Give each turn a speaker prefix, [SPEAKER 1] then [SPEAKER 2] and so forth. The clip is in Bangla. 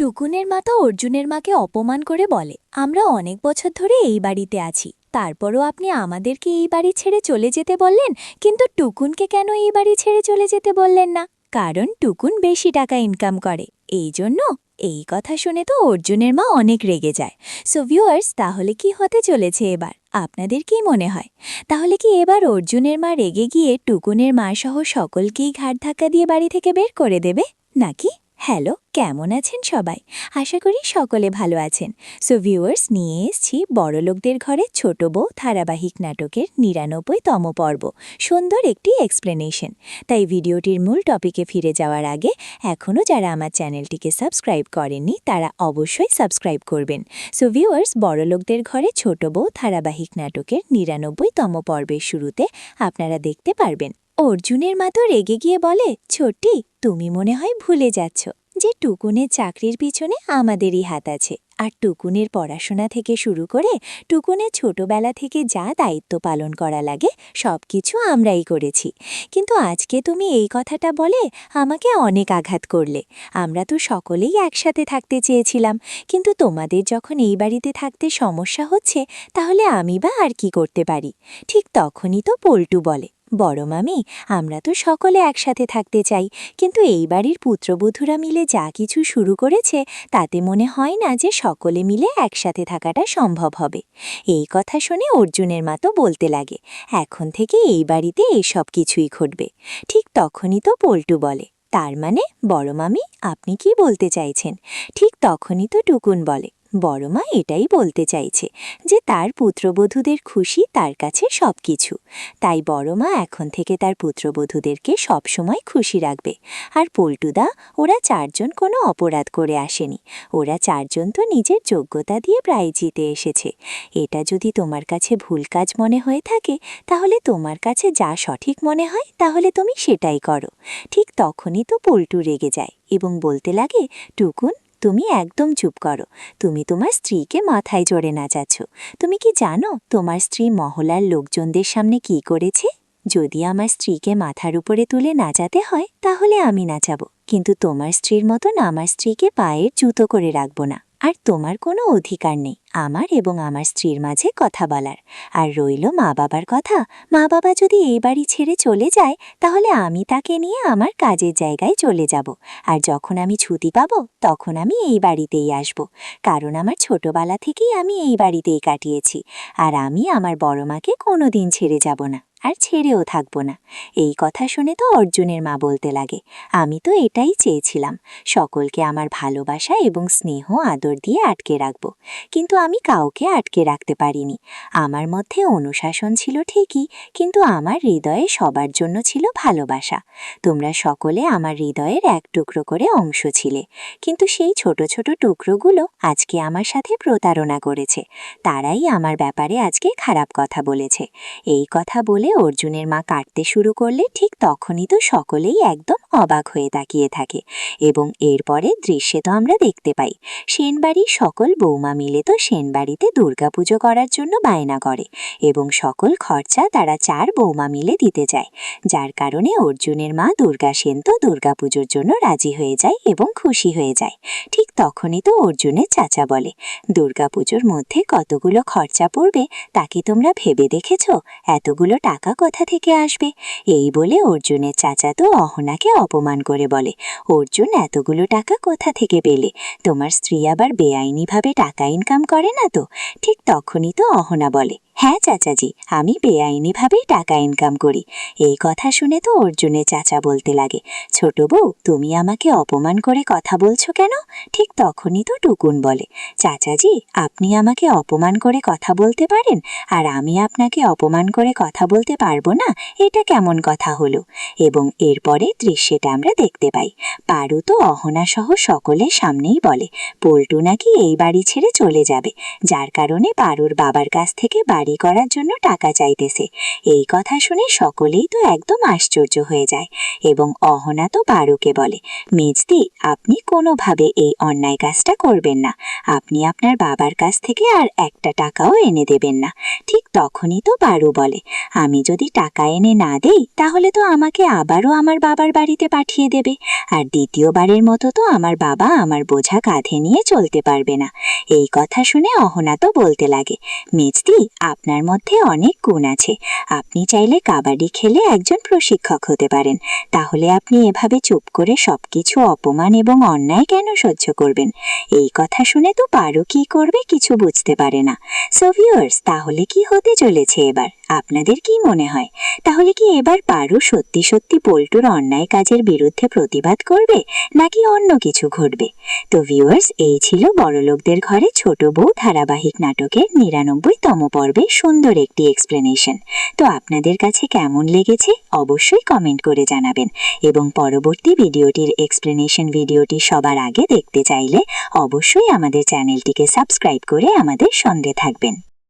[SPEAKER 1] টুকুনের মা তো অর্জুনের মাকে অপমান করে বলে, আমরা অনেক বছর ধরে এই বাড়িতে আছি, তারপরও আপনি আমাদেরকে এই বাড়ি ছেড়ে চলে যেতে বললেন, কিন্তু টুকুনকে কেন এই বাড়ি ছেড়ে চলে যেতে বললেন না? কারণ টুকুন বেশি টাকা ইনকাম করে, এই জন্য। এই কথা শুনে তো অর্জুনের মা অনেক রেগে যায়। সো ভিউয়ার্স, তাহলে কি হতে চলেছে এবার? আপনাদের কি মনে হয়? তাহলে কি এবার অর্জুনের মা রেগে গিয়ে টুকুনের মা সহ সকলকেই ঘাড় ধাক্কা দিয়ে বাড়ি থেকে বের করে দেবে নাকি? হ্যালো, কেমন আছেন সবাই? আশা করি সকলে ভালো আছেন। সো ভিউয়ার্স, নিয়ে এসছি বড়লোকদের ঘরে ছোট বউ ধারাবাহিক নাটকের ৯৯তম পর্ব, সুন্দর একটি এক্সপ্লেনেশন। তাই ভিডিওটির মূল টপিকে ফিরে যাওয়ার আগে এখনও যারা আমার চ্যানেলটিকে সাবস্ক্রাইব করেননি তারা অবশ্যই সাবস্ক্রাইব করবেন। সো ভিউয়ার্স, বড়লোকদের ঘরে ছোট বউ ধারাবাহিক নাটকের ৯৯তম পর্বের শুরুতে আপনারা দেখতে পারবেন অর্জুনের মা তো রেগে গিয়ে বলে, ছোটি, তুমি মনে হয় ভুলে যাচ্ছ যে টুকুনের চাকরির পিছনে আমাদেরই হাত আছে, আর টুকুনের পড়াশোনা থেকে শুরু করে টুকুনের ছোটবেলা থেকে যা দায়িত্ব পালন করা লাগে সবকিছু আমরাই করেছি। কিন্তু আজকে তুমি এই কথাটা বলে আমাকে অনেক আঘাত করলে। আমরা তো সকলেই একসাথে থাকতে চেয়েছিলাম, কিন্তু তোমাদের যখন এই বাড়িতে থাকতে সমস্যা হচ্ছে, তাহলে আমি বা আর কি করতে পারি? ঠিক তখনই তো পল্টু বলে, বড় মামি, আমরা তো সকলে একসাথে থাকতে চাই, কিন্তু এই বাড়ির পুত্রবধূরা মিলে যা কিছু শুরু করেছে তাতে মনে হয় না যে সকলে মিলে একসাথে থাকাটা সম্ভব হবে। এই কথা শুনে অর্জুনের মা তো বলতে লাগে, এখন থেকে এই বাড়িতে এসব কিছুই ঘটবে। ঠিক তখনই তো পল্টু বলে, তার মানে বড় মামি, আপনি কি বলতে চাইছেন? ঠিক তখনই তো টুকুন বলে, বড় মা এটাই বলতে চাইছে যে তার পুত্রবধূদের খুশি তার কাছে সবকিছু। তাই বড় মা এখন থেকে তার পুত্রবধূদেরকে সবসময় খুশি রাখবে। আর পল্টুদা, ওরা চারজন কোনো অপরাধ করে আসেনি, ওরা চারজন তো নিজের যোগ্যতা দিয়ে প্রাইজ জিতে এসেছে। এটা যদি তোমার কাছে ভুল কাজ মনে হয়ে থাকে, তাহলে তোমার কাছে যা সঠিক মনে হয় তাহলে তুমি সেটাই করো। ঠিক তখনই তো পল্টু রেগে যায় এবং বলতে লাগে, টুকুন, তুমি একদম চুপ করো। তুমি তোমার স্ত্রীকে মাথায় জড়ে নাচাচ্ছ। তুমি কি জানো তোমার স্ত্রী মহলার লোকজনদের সামনে কি করেছে? যদি আমার স্ত্রীকে মাথার উপরে তুলে নাচাতে হয় তাহলে আমি নাচাবো, কিন্তু তোমার স্ত্রীর মতন আমার স্ত্রীকে পায়ের জুতো করে রাখবো না। আর তোমার কোনো অধিকার নেই আমার এবং আমার স্ত্রীর মাঝে কথা বলার। আর রইল মা বাবার কথা, মা বাবা যদি এই বাড়ি ছেড়ে চলে যায়, তাহলে আমি তাকে নিয়ে আমার কাজের জায়গায় চলে যাব। আর যখন আমি ছুটি পাবো তখন আমি এই বাড়িতেই আসব, কারণ আমার ছোটবেলা থেকেই আমি এই বাড়িতেই কাটিয়েছি। আর আমি আমার বড় মাকে কোনোদিন ছেড়ে যাব না, আর ছেড়েও থাকবো না। এই কথা শুনে তো অর্জুনের মা বলতে লাগে, আমি তো এটাই চেয়েছিলাম, সকলকে আমার ভালোবাসা এবং স্নেহ আদর দিয়ে আটকে রাখব, কিন্তু আমি কাউকে আটকে রাখতে পারিনি। আমার মধ্যে অনুশাসন ছিল ঠিকই, কিন্তু আমার হৃদয়ে সবার জন্য ছিল ভালোবাসা। তোমরা সকলে আমার হৃদয়ের এক টুকরো করে অংশ ছিলে, কিন্তু সেই ছোট ছোট টুকরোগুলো আজকে আমার সাথে প্রতারণা করেছে। তারাই আমার ব্যাপারে আজকে খারাপ কথা বলেছে। এই কথা বলে অর্জুনের মা কাটতে শুরু করলে ঠিক তখনই তো সকলেই একদম অবাক হয়ে তাকিয়ে থাকে। এবং এরপরে দৃশ্যে তো আমরা দেখতে পাই, সেনবাড়ির সকল বৌমা মিলে তো সেনবাড়িতে দুর্গাপুজো করার জন্য বায়না করে, এবং সকল খরচা তারা 4 বৌমা মিলে দিতে যায়। যার কারণে অর্জুনের মা দুর্গা সেন তো দুর্গাপুজোর জন্য রাজি হয়ে যায় এবং খুশি হয়ে যায়। ঠিক তখনই তো অর্জুনের চাচা বলে, দুর্গাপুজোর মধ্যে কতগুলো খরচা পড়বে তা কি তোমরা ভেবে দেখেছ? এতগুলো টাকা কোথা থেকে আসবে? এই বলে অর্জুনের চাচা তো অহনাকে অপমান করে বলে, অর্জুন, এতগুলো টাকা কোথা থেকে পেলে? তোমার স্ত্রী আবার বেআইনিভাবে টাকা ইনকাম করে না তো? ঠিক তখনই তো অহনা বলে, হ্যাঁ চাচাজি, আমি বেআইনিভাবেই টাকা ইনকাম করি। এই কথা শুনে তো অর্জুনের চাচা বলতে লাগে, ছোট বউ, তুমি আমাকে অপমান করে কথা বলছো কেন? ঠিক তখনই তো টুকুন বলে, চাচাজি, আপনি আমাকে অপমান করে কথা বলতে পারেন, আর আমি আপনাকে অপমান করে কথা বলতে পারবো না? এটা কেমন কথা হলো? এবং এরপরে দৃশ্যটা আমরা দেখতে পাই, পারু তো অহনা সহ সকলের সামনেই বলে, পল্টু নাকি এই বাড়ি ছেড়ে চলে যাবে, যার কারণে পারুর বাবার কাছ থেকে বাড়ি
[SPEAKER 2] বাড়ি করার জন্য টাকা চাইতেছে। এই কথা শুনে সকলেই তো একদম আশ্চর্য হয়ে যায় এবং অহনা তো পারুকে বলে, মেজদি, আপনি কোনোভাবে এই অন্যায় কাজটা করবেন না। আপনি আপনার বাবার কাছ থেকে আর একটা টাকাও এনে দেবেন না। ঠিক তখনই তো পারু বলে, আমি যদি টাকা এনে না দেই তাহলে তো আমাকে আবারও আমার বাবার বাড়িতে পাঠিয়ে দেবে, আর দ্বিতীয়বারের মতো তো আমার বাবা আমার বোঝা কাঁধে নিয়ে চলতে পারবে না। এই কথা শুনে অহনা তো বলতে লাগে, মেজদি, আপনার মধ্যে অনেক গুণ আছে। আপনি চাইলে কাবাডি খেলে একজন প্রশিক্ষক হতে পারেন। তাহলে আপনি এভাবে চুপ করে সবকিছু অপমান এবং অন্যায় কেন সহ্য করবেন? এই কথা শুনে তো পারু কি করবে কিছু বুঝতে পারে না। সো ভিউয়ার্স, তাহলে কি হতে চলেছে এবার? আপনাদের কি মনে হয়? তাহলে কি এবার পারু সত্যি সত্যি পল্টুর অন্যায় কাজের বিরুদ্ধে প্রতিবাদ করবে, নাকি অন্য কিছু ঘটবে? তো ভিউয়ার্স, এই ছিল বড়লোকদের ঘরে ছোট বউ ধারাবাহিক নাটকের ৯৯তম পর্বে সুন্দর একটি এক্সপ্লেনেশন। তো আপনাদের কাছে কেমন লেগেছে অবশ্যই কমেন্ট করে জানাবেন, এবং পরবর্তী ভিডিওটির এক্সপ্লেনেশন ভিডিওটি সবার আগে দেখতে চাইলে অবশ্যই আমাদের চ্যানেলটিকে সাবস্ক্রাইব করে আমাদের সঙ্গে থাকবেন।